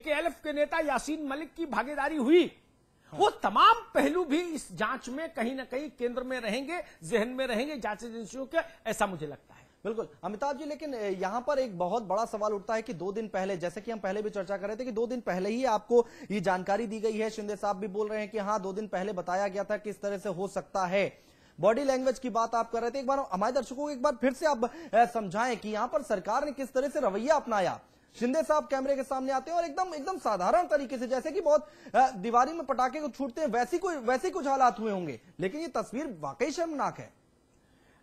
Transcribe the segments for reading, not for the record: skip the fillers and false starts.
KLF के नेता यासीन मलिक की भागीदारी हुई, वो तमाम पहलू भी इस जांच में कहीं ना कहीं केंद्र में रहेंगे, जहन में रहेंगे जांच एजेंसियों के, ऐसा मुझे लगता है। बिल्कुल अमिताभ जी, लेकिन यहां पर एक बहुत बड़ा सवाल उठता है कि 2 दिन पहले, जैसे कि हम पहले भी चर्चा कर रहे थे कि 2 दिन पहले ही आपको ये जानकारी दी गई है। शिंदे साहब भी बोल रहे हैं कि हाँ 2 दिन पहले बताया गया था किस तरह से हो सकता है। बॉडी लैंग्वेज की बात आप कर रहे थे, एक बार हमारे दर्शकों को एक बार फिर से आप समझाएं कि यहां पर सरकार ने किस तरह से रवैया अपनाया। शिंदे साहब कैमरे के सामने आते हैं और एकदम साधारण तरीके से, जैसे कि बहुत दीवारी में पटाखे को छूटते हैं वैसी कुछ हालात हुए होंगे, लेकिन ये तस्वीर वाकई शर्मनाक है।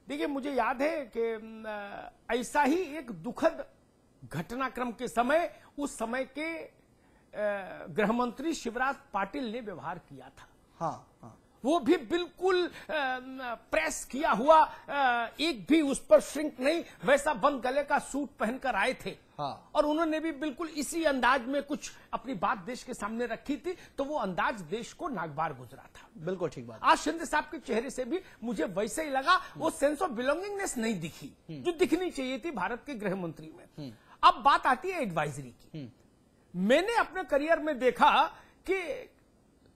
देखिए, मुझे याद है कि ऐसा ही एक दुखद घटनाक्रम के समय उस समय के गृह मंत्री शिवराज पाटिल ने व्यवहार किया था। हाँ, हाँ। वो भी बिल्कुल प्रेस किया हुआ, एक भी उस पर श्रिंक नहीं, वैसा बंद गले का सूट पहनकर आए थे। हाँ। और उन्होंने भी बिल्कुल इसी अंदाज में कुछ अपनी बात देश के सामने रखी थी, तो वो अंदाज देश को नागवार गुजरा था। बिल्कुल ठीक बात। आज शिंदे साहब के चेहरे से भी मुझे वैसे ही लगा, वो सेंस ऑफ बिलोंगिंगनेस नहीं दिखी जो दिखनी चाहिए थी भारत के गृह मंत्री में। अब बात आती है एडवाइजरी की। मैंने अपने करियर में देखा कि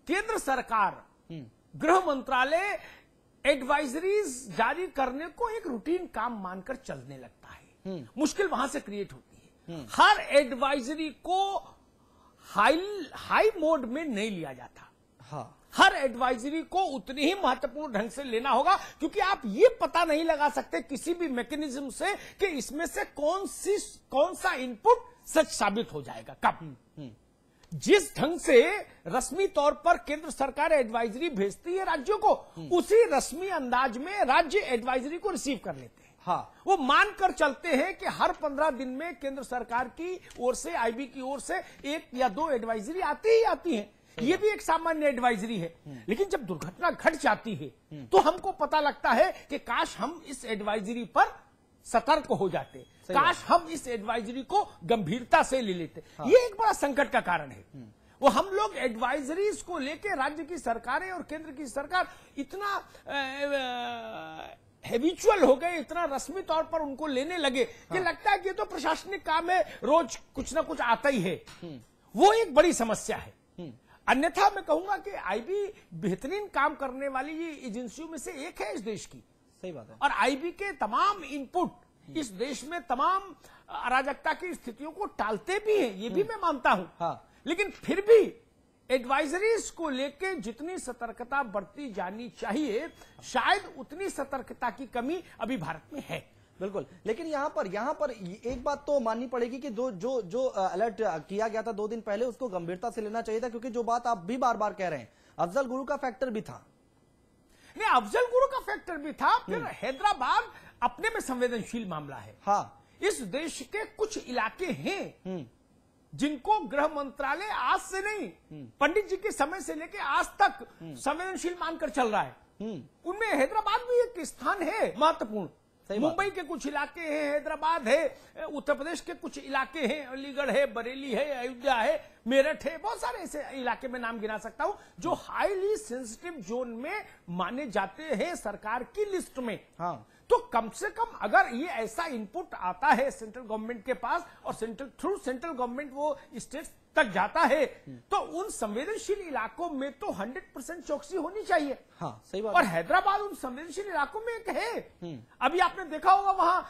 केंद्र सरकार, गृह मंत्रालय एडवाइजरीज जारी करने को एक रूटीन काम मानकर चलने लगता है। मुश्किल वहां से क्रिएट होती है। हर एडवाइजरी को हाई मोड में नहीं लिया जाता। हाँ। हर एडवाइजरी को उतनी ही महत्वपूर्ण ढंग से लेना होगा, क्योंकि आप ये पता नहीं लगा सकते किसी भी मैकेनिज्म से कि इसमें से कौन सा इनपुट सच साबित हो जाएगा कब। जिस ढंग से रस्मी तौर पर केंद्र सरकार एडवाइजरी भेजती है राज्यों को, उसी रस्मी अंदाज में राज्य एडवाइजरी को रिसीव कर लेते हैं। हाँ। वो मानकर चलते हैं कि हर 15 दिन में केंद्र सरकार की ओर से, आईबी की ओर से 1 या 2 एडवाइजरी आती ही आती है। ये भी एक सामान्य एडवाइजरी है। लेकिन जब दुर्घटना घट जाती है तो हमको पता लगता है कि काश हम इस एडवाइजरी पर सतर्क हो जाते, काश हम इस एडवाइजरी को गंभीरता से ले लेते। हाँ। ये एक बड़ा संकट का कारण है। वो हम लोग एडवाइजरीज को लेके राज्य की सरकारें और केंद्र की सरकार इतना हैबिचुअल हो गए, इतना रस्मी तौर पर उनको लेने लगे कि लगता है कि ये तो प्रशासनिक काम है, रोज कुछ ना कुछ आता ही है। वो एक बड़ी समस्या है। अन्यथा मैं कहूंगा कि आईबी बेहतरीन काम करने वाली ये एजेंसियों में से एक है इस देश की। सही बात है। और आईबी के तमाम इनपुट इस देश में तमाम अराजकता की स्थितियों को टालते भी हैं, ये भी मैं मानता हूं। हाँ। लेकिन फिर भी एडवाइजरीज को लेके जितनी सतर्कता बरती जानी चाहिए, शायद उतनी सतर्कता की कमी अभी भारत में है। बिल्कुल। लेकिन यहाँ पर एक बात तो माननी पड़ेगी कि जो अलर्ट किया गया था 2 दिन पहले, उसको गंभीरता से लेना चाहिए था, क्योंकि जो बात आप भी बार बार कह रहे हैं, अफजल गुरु का फैक्टर भी था। नहीं, अफजल गुरु का फैक्टर भी था। फिर हैदराबाद अपने में संवेदनशील मामला है। हाँ। इस देश के कुछ इलाके हैं जिनको गृह मंत्रालय आज से नहीं, पंडित जी के समय से लेकर आज तक संवेदनशील मानकर चल रहा है। उनमें हैदराबाद भी एक स्थान है महत्वपूर्ण। मुंबई के कुछ इलाके हैं, हैदराबाद है, उत्तर प्रदेश के कुछ इलाके हैं, अलीगढ़ है, बरेली है, अयोध्या है, मेरठ है, बहुत सारे ऐसे इलाके में नाम गिना सकता हूं जो हाईली सेंसिटिव जोन में माने जाते हैं सरकार की लिस्ट में। हाँ। तो कम से कम अगर ये ऐसा इनपुट आता है सेंट्रल गवर्नमेंट के पास और थ्रू सेंट्रल गवर्नमेंट वो स्टेट्स तक जाता है, तो उन संवेदनशील इलाकों में तो 100% चौकसी होनी चाहिए। हाँ, सही बात। और हैदराबाद उन संवेदनशील इलाकों में एक है। अभी आपने देखा होगा वहां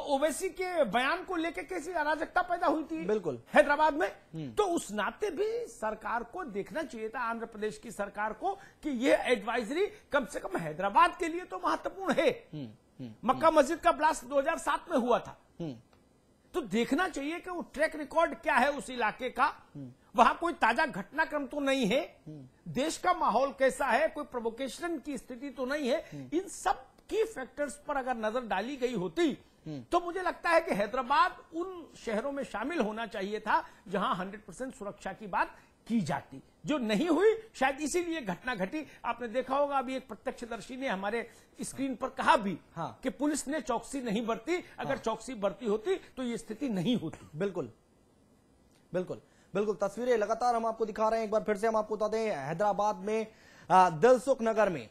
ओवैसी के बयान को लेकर कैसी अराजकता पैदा हुई थी। बिल्कुल। हैदराबाद में। तो उस नाते भी सरकार को देखना चाहिए था, आंध्र प्रदेश की सरकार को, कि यह एडवाइजरी कम से कम हैदराबाद के लिए तो महत्वपूर्ण है। मक्का मस्जिद का ब्लास्ट 2007 में हुआ था, तो देखना चाहिए कि वो ट्रैक रिकॉर्ड क्या है उस इलाके का। वहां कोई ताजा घटनाक्रम तो नहीं है, देश का माहौल कैसा है, कोई प्रोवोकेशन की स्थिति तो नहीं है। इन सब की फैक्टर्स पर अगर नजर डाली गई होती तो मुझे लगता है कि हैदराबाद उन शहरों में शामिल होना चाहिए था जहां 100% सुरक्षा की बात की जाती, जो नहीं हुई। शायद इसीलिए घटना घटी। आपने देखा होगा अभी एक प्रत्यक्षदर्शी ने हमारे स्क्रीन पर कहा भी कि पुलिस ने चौकसी नहीं बरती। अगर चौकसी बरती होती तो ये स्थिति नहीं होती। बिल्कुल बिल्कुल बिल्कुल। तस्वीरें लगातार हम आपको दिखा रहे हैं। एक बार फिर से हम आपको बता दें, हैदराबाद में दिलसुख नगर में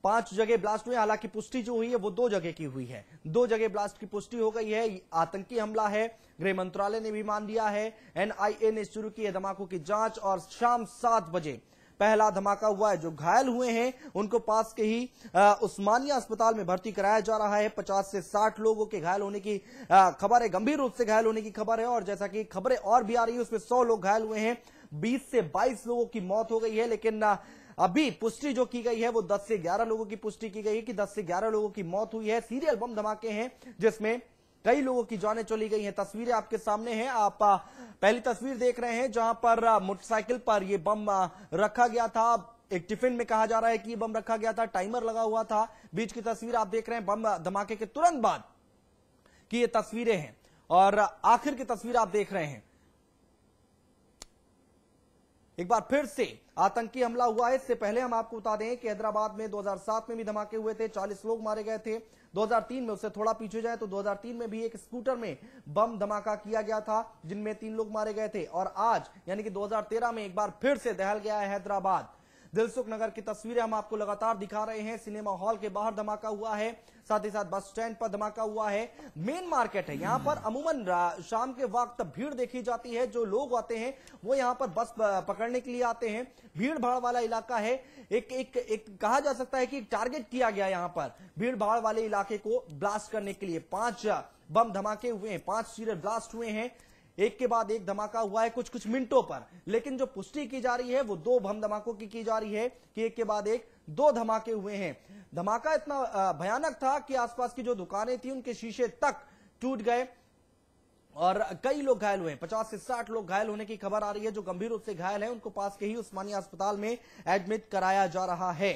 5 जगह ब्लास्ट हुए। हालांकि पुष्टि जो हुई है वो 2 जगह की हुई है, 2 जगह ब्लास्ट की पुष्टि हो गई है। आतंकी हमला है, गृह मंत्रालय ने भी मान लिया है। एनआईए ने शुरू की है धमाकों की जांच और शाम 7 बजे पहला धमाका हुआ है। जो घायल हुए हैं उनको पास के ही उस्मानिया अस्पताल में भर्ती कराया जा रहा है। 50 से 60 लोगों के घायल होने की खबर है, गंभीर रूप से घायल होने की खबर है। और जैसा कि खबरें और भी आ रही है उसमें 100 लोग घायल हुए हैं, 20 से 22 लोगों की मौत हो गई है। लेकिन अभी पुष्टि जो की गई है वो 10 से 11 लोगों की पुष्टि की गई है कि 10 से 11 लोगों की मौत हुई है। सीरियल बम धमाके हैं जिसमें कई लोगों की जानें चली गई हैं। तस्वीरें आपके सामने हैं, आप पहली तस्वीर देख रहे हैं जहां पर मोटरसाइकिल पर यह बम रखा गया था। एक टिफिन में कहा जा रहा है कि बम रखा गया था, टाइमर लगा हुआ था। बीच की तस्वीर आप देख रहे हैं बम धमाके के तुरंत बाद की ये तस्वीरें हैं और आखिर की तस्वीर आप देख रहे हैं। एक बार फिर से आतंकी हमला हुआ है। इससे पहले हम आपको बता दें कि हैदराबाद में 2007 में भी धमाके हुए थे, 40 लोग मारे गए थे। 2003 में, उससे थोड़ा पीछे जाए तो 2003 में भी एक स्कूटर में बम धमाका किया गया था जिनमें 3 लोग मारे गए थे। और आज यानी कि 2013 में एक बार फिर से दहल गया है हैदराबाद। दिलसुख नगर की तस्वीरें हम आपको लगातार दिखा रहे हैं। सिनेमा हॉल के बाहर धमाका हुआ है, साथ ही साथ बस स्टैंड पर धमाका हुआ है। मेन मार्केट है, यहां पर अमूमन शाम के वक्त भीड़ देखी जाती है। जो लोग आते हैं वो यहां पर बस पकड़ने के लिए आते हैं। भीड़ भाड़ वाला इलाका है। एक कहा जा सकता है कि टारगेट किया गया यहां पर भीड़ भाड़ वाले इलाके को ब्लास्ट करने के लिए। 5 बम धमाके हुए हैं, 5 सीरियल ब्लास्ट हुए हैं, एक के बाद एक धमाका हुआ है कुछ मिनटों पर। लेकिन जो पुष्टि की जा रही है वो 2 बम धमाकों की जा रही है कि एक के बाद एक 2 धमाके हुए हैं। धमाका इतना भयानक था कि आसपास की जो दुकानें थी उनके शीशे तक टूट गए और कई लोग घायल हुए। 50 से 60 लोग घायल होने की खबर आ रही है। जो गंभीर रूप से घायल है उनको पास के ही उस्मानिया अस्पताल में एडमिट कराया जा रहा है।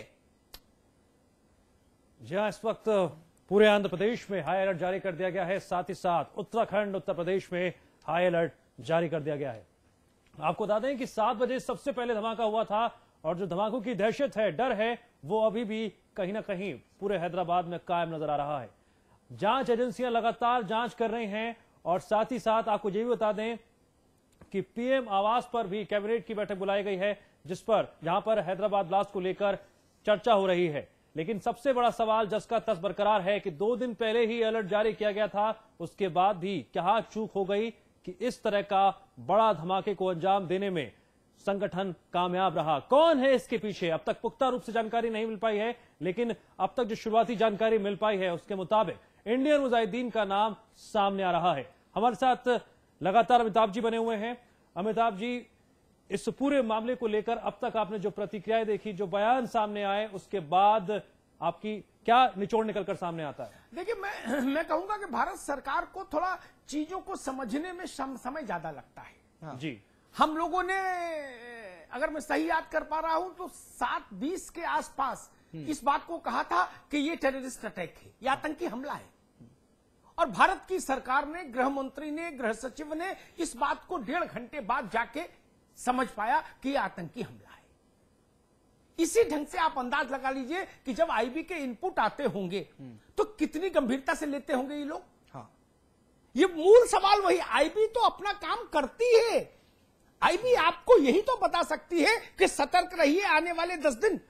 जहां इस वक्त पूरे आंध्र प्रदेश में हाई अलर्ट जारी कर दिया गया है, साथ ही साथ उत्तराखंड, उत्तर प्रदेश में हाई अलर्ट जारी कर दिया गया है। आपको बता दें कि 7 बजे सबसे पहले धमाका हुआ था और जो धमाकों की दहशत है, डर है, वो अभी भी कहीं ना कहीं पूरे हैदराबाद में कायम नजर आ रहा है। जांच एजेंसियां लगातार जांच कर रही हैं और साथ ही साथ आपको यह भी बता दें कि पीएम आवास पर भी कैबिनेट की बैठक बुलाई गई है जिस पर यहां पर हैदराबाद ब्लास्ट को लेकर चर्चा हो रही है। लेकिन सबसे बड़ा सवाल जस का तस बरकरार है कि 2 दिन पहले ही अलर्ट जारी किया गया था, उसके बाद भी क्या चूक हो गई कि इस तरह का बड़ा धमाके को अंजाम देने में संगठन कामयाब रहा। कौन है इसके पीछे, अब तक पुख्ता रूप से जानकारी नहीं मिल पाई है। लेकिन अब तक जो शुरुआती जानकारी मिल पाई है उसके मुताबिक इंडियन मुजाहिदीन का नाम सामने आ रहा है। हमारे साथ लगातार अमिताभ जी बने हुए हैं। अमिताभ जी, इस पूरे मामले को लेकर अब तक आपने जो प्रतिक्रियाएं देखी, जो बयान सामने आए, उसके बाद आपकी क्या निचोड़ निकलकर सामने आता है? देखिए, मैं कहूंगा कि भारत सरकार को थोड़ा चीजों को समझने में समय ज्यादा लगता है। हाँ। जी, हम लोगों ने, अगर मैं सही याद कर पा रहा हूं तो 7:20 के आसपास इस बात को कहा था कि ये टेररिस्ट अटैक है, ये आतंकी हमला है। और भारत की सरकार ने, गृह मंत्री ने, गृह सचिव ने इस बात को 1.5 घंटे बाद जाके समझ पाया कि यह आतंकी हमला है। इसी ढंग से आप अंदाज लगा लीजिए कि जब आईबी के इनपुट आते होंगे तो कितनी गंभीरता से लेते होंगे ये लोग। हाँ। ये मूल सवाल वही, आईबी तो अपना काम करती है। आईबी आपको यही तो बता सकती है कि सतर्क रहिए आने वाले 10 दिन।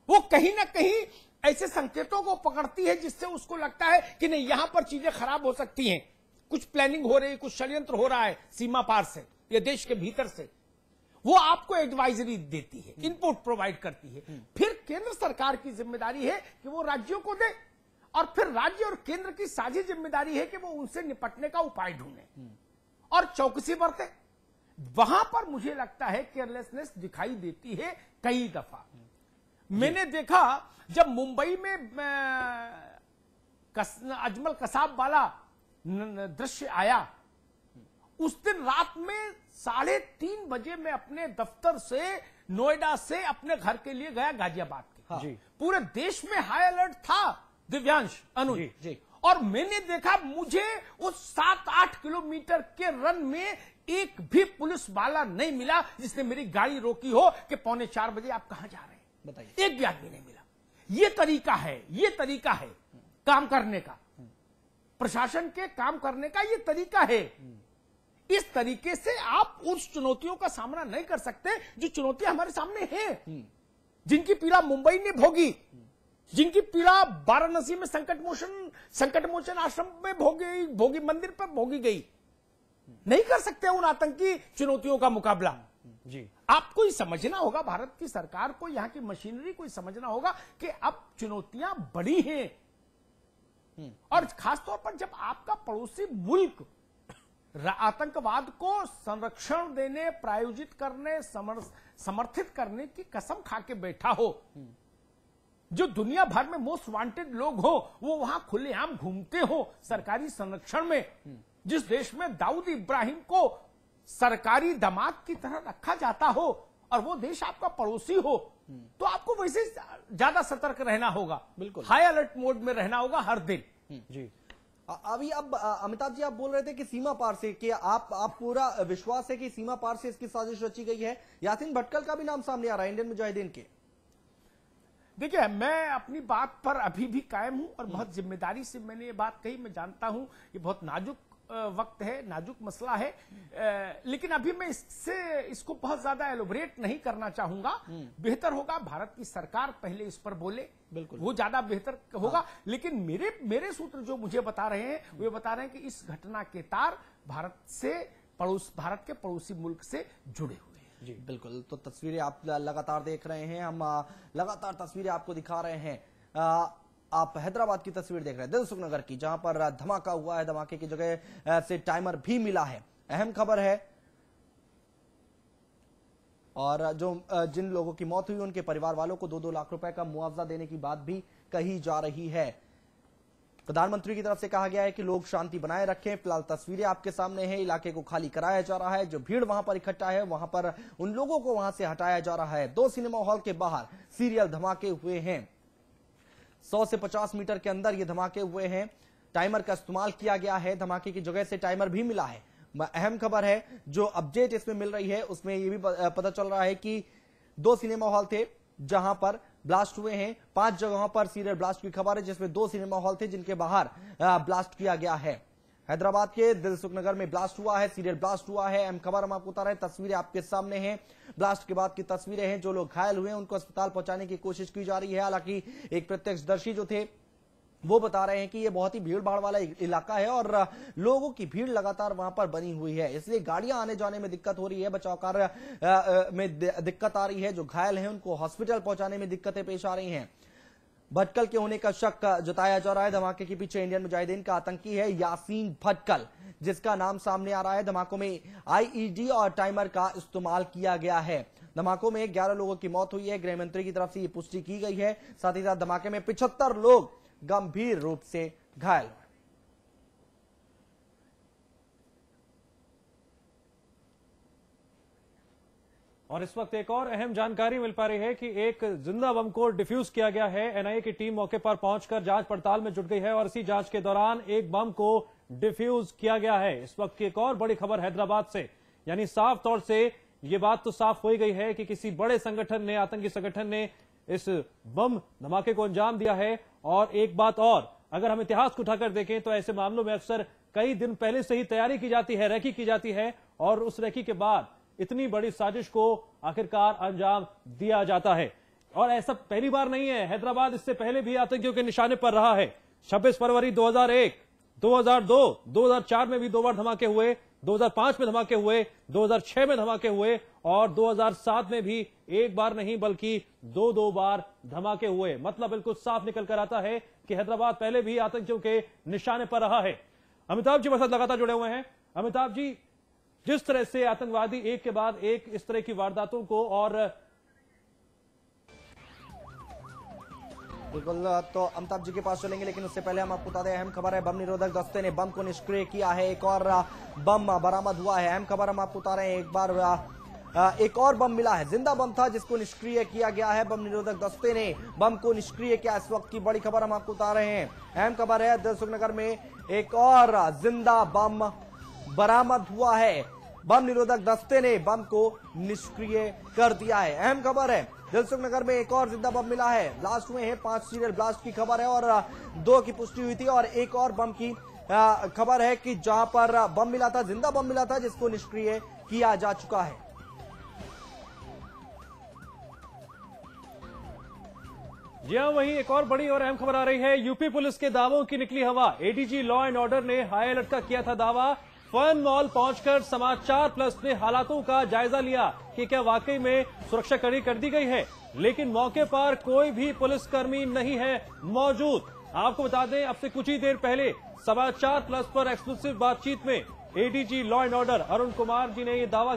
वो कहीं ना कहीं ऐसे संकेतों को पकड़ती है जिससे उसको लगता है कि नहीं, यहां पर चीजें खराब हो सकती हैं, कुछ प्लानिंग हो रही है, कुछ षड्यंत्र हो रहा है सीमा पार से या देश के भीतर से। वो आपको एडवाइजरी देती है, इनपुट प्रोवाइड करती है। फिर केंद्र सरकार की जिम्मेदारी है कि वो राज्यों को दे और फिर राज्य और केंद्र की साझी जिम्मेदारी है कि वो उनसे निपटने का उपाय ढूंढे और चौकसी बरते। वहां पर मुझे लगता है केयरलेसनेस दिखाई देती है कई दफा। मैंने देखा जब मुंबई में अजमल कसाब वाला दृश्य आया, उस दिन रात में 3:30 बजे मैं अपने दफ्तर से, नोएडा से अपने घर के लिए गया गाजियाबाद के। जी। पूरे देश में हाई अलर्ट था, दिव्यांश, अनुज जी। और मैंने देखा, मुझे उस 7-8 किलोमीटर के रन में एक भी पुलिस वाला नहीं मिला जिसने मेरी गाड़ी रोकी हो कि 3:45 बजे आप कहां जा रहे हैं, बताइए। एक भी आदमी नहीं मिला। ये तरीका है, ये तरीका है काम करने का, प्रशासन के काम करने का ये तरीका है। इस तरीके से आप उस चुनौतियों का सामना नहीं कर सकते जो चुनौतियां हमारे सामने हैं। जिनकी पीड़ा मुंबई ने भोगी, जिनकी पीड़ा वाराणसी में संकट मोचन आश्रम में भोगी मंदिर पर भोगी गई, नहीं कर सकते उन आतंकी चुनौतियों का मुकाबला। जी, आपको ही समझना होगा, भारत की सरकार को, यहां की मशीनरी को समझना होगा कि अब चुनौतियां बड़ी हैं। और खासतौर पर जब आपका पड़ोसी मुल्क आतंकवाद को संरक्षण देने, प्रायोजित करने, समर्थित करने की कसम खा के बैठा हो, जो दुनिया भर में मोस्ट वांटेड लोग हो वो वहां खुलेआम घूमते हो सरकारी संरक्षण में, जिस देश में दाऊद इब्राहिम को सरकारी दामाद की तरह रखा जाता हो और वो देश आपका पड़ोसी हो, तो आपको वैसे ज्यादा सतर्क रहना होगा, बिल्कुल हाई अलर्ट मोड में रहना होगा हर दिन। जी, अभी अब अमिताभ जी आप बोल रहे थे कि सीमा पार से, कि आप पूरा विश्वास है कि सीमा पार से इसकी साजिश रची गई है। यासीन भटकल का भी नाम सामने आ रहा है इंडियन मुजाहिदीन के। देखिए, मैं अपनी बात पर अभी भी कायम हूं और बहुत जिम्मेदारी से मैंने ये बात कही। मैं जानता हूं ये बहुत नाजुक वक्त है, नाजुक मसला है, लेकिन अभी मैं इसको बहुत ज्यादा एलोबरेट नहीं करना चाहूंगा। बेहतर होगा भारत की सरकार पहले इस पर बोले, बिल्कुल वो ज्यादा बेहतर होगा। हाँ। लेकिन मेरे सूत्र जो मुझे बता रहे हैं वो बता रहे हैं कि इस घटना के तार भारत के पड़ोसी मुल्क से जुड़े हुए हैं। जी बिल्कुल, तो तस्वीरें आप लगातार देख रहे हैं, हम लगातार तस्वीरें आपको दिखा रहे हैं। आप हैदराबाद की तस्वीर देख रहे हैं, दिलसुख नगर की, जहां पर धमाका हुआ है। धमाके की जगह से टाइमर भी मिला है, अहम खबर है। और जिन लोगों की मौत हुई उनके परिवार वालों को 2-2 लाख रुपए का मुआवजा देने की बात भी कही जा रही है। प्रधानमंत्री की तरफ से कहा गया है कि लोग शांति बनाए रखें। फिलहाल तस्वीरें आपके सामने हैं, इलाके को खाली कराया जा रहा है। जो भीड़ वहां पर इकट्ठा है वहां पर उन लोगों को वहां से हटाया जा रहा है। 2 सिनेमा हॉल के बाहर सीरियल धमाके हुए हैं, 100 से 50 मीटर के अंदर ये धमाके हुए हैं। टाइमर का इस्तेमाल किया गया है, धमाके की जगह से टाइमर भी मिला है। अहम खबर है, जो अपडेट इसमें मिल रही है उसमें ये भी पता चल रहा है कि 2 सिनेमा हॉल थे जहां पर ब्लास्ट हुए हैं। 5 जगहों पर सीरियल ब्लास्ट की खबर है, जिसमें 2 सिनेमा हॉल थे जिनके बाहर ब्लास्ट किया गया है। हैदराबाद के दिलसुख नगर में ब्लास्ट हुआ है, सीरियल ब्लास्ट हुआ है। अहम खबर हम आपको बता रहे हैं, तस्वीरें आपके सामने हैं, ब्लास्ट के बाद की तस्वीरें हैं। जो लोग घायल हुए हैं उनको अस्पताल पहुंचाने की कोशिश की जा रही है। हालांकि एक प्रत्यक्षदर्शी जो थे वो बता रहे हैं कि ये बहुत ही भीड़ भाड़ वाला इलाका है और लोगों की भीड़ लगातार वहां पर बनी हुई है, इसलिए गाड़ियां आने जाने में दिक्कत हो रही है, बचाव कार्य में दिक्कत आ रही है। जो घायल हैं उनको हॉस्पिटल पहुंचाने में दिक्कतें पेश आ रही हैं। भटकल के होने का शक जताया जा रहा है। धमाके के पीछे इंडियन मुजाहिदीन का आतंकी है यासीन भटकल, जिसका नाम सामने आ रहा है। धमाकों में आईईडी और टाइमर का इस्तेमाल किया गया है। धमाकों में 11 लोगों की मौत हुई है, गृह मंत्री की तरफ से ये पुष्टि की गई है। साथ ही साथ धमाके में 75 लोग गंभीर रूप से घायल हुए। और इस वक्त एक और अहम जानकारी मिल पा रही है कि एक जिंदा बम को डिफ्यूज किया गया है। एनआईए की टीम मौके पर पहुंचकर जांच पड़ताल में जुट गई है और इसी जांच के दौरान एक बम को डिफ्यूज किया गया है। इस वक्त की एक और बड़ी खबर हैदराबाद से, यानी साफ तौर से ये बात तो साफ हो गई है कि किसी बड़े संगठन ने, आतंकी संगठन ने इस बम धमाके को अंजाम दिया है। और एक बात और, अगर हम इतिहास को उठाकर देखें तो ऐसे मामलों में अक्सर कई दिन पहले से ही तैयारी की जाती है, रेकी की जाती है और उस रेकी के बाद इतनी बड़ी साजिश को आखिरकार अंजाम दिया जाता है। और ऐसा पहली बार नहीं है, हैदराबाद इससे पहले भी आतंकियों के निशाने पर रहा है। 26 फरवरी 2001, 2002, 2004 में भी 2 बार धमाके हुए, 2005 में धमाके हुए, 2006 में धमाके हुए और 2007 में भी एक बार नहीं बल्कि 2 बार धमाके हुए। मतलब बिल्कुल साफ निकल कर आता है कि हैदराबाद पहले भी आतंकियों के निशाने पर रहा है। अमिताभ जी मेरे साथ लगातार जुड़े हुए हैं। अमिताभ जी, जिस तरह से आतंकवादी एक के बाद एक इस तरह की वारदातों को और बिल्कुल, तो अमिताभ जी के पास चलेंगे, लेकिन उससे पहले हम आपको बता दें, अहम खबर है, बम निरोधक दस्ते ने बम को निष्क्रिय किया है। एक और बम बरामद हुआ है। अहम खबर हम आपको बता रहे हैं, एक और बम मिला है, जिंदा बम था जिसको निष्क्रिय किया गया है। बम निरोधक दस्ते ने बम को निष्क्रिय किया। इस वक्त की बड़ी खबर हम आपको बता रहे हैं। अहम खबर है, दिलसुख नगर में एक और जिंदा बम बरामद हुआ है। बम निरोधक दस्ते ने बम को निष्क्रिय कर दिया है। अहम खबर है, दिलसुख नगर में एक और जिंदा बम मिला है। ब्लास्ट हुए हैं, 5 सीरियल ब्लास्ट की खबर है और 2 की पुष्टि हुई थी और एक और बम की खबर है कि जहां पर बम मिला था, जिंदा बम मिला था, जिसको निष्क्रिय किया जा चुका है। जी हाँ, वहीं एक और बड़ी और अहम खबर आ रही है। यूपी पुलिस के दावों की निकली हवा। एडीजी लॉ एंड ऑर्डर ने हाई अलर्ट का किया था दावा। फन मॉल पहुंचकर समाचार प्लस ने हालातों का जायजा लिया कि क्या वाकई में सुरक्षा कड़ी कर दी गई है, लेकिन मौके पर कोई भी पुलिसकर्मी नहीं है मौजूद। आपको बता दें, अब से कुछ ही देर पहले समाचार प्लस पर एक्सक्लूसिव बातचीत में ADG law and order Arun Kumar ji ने यह दावा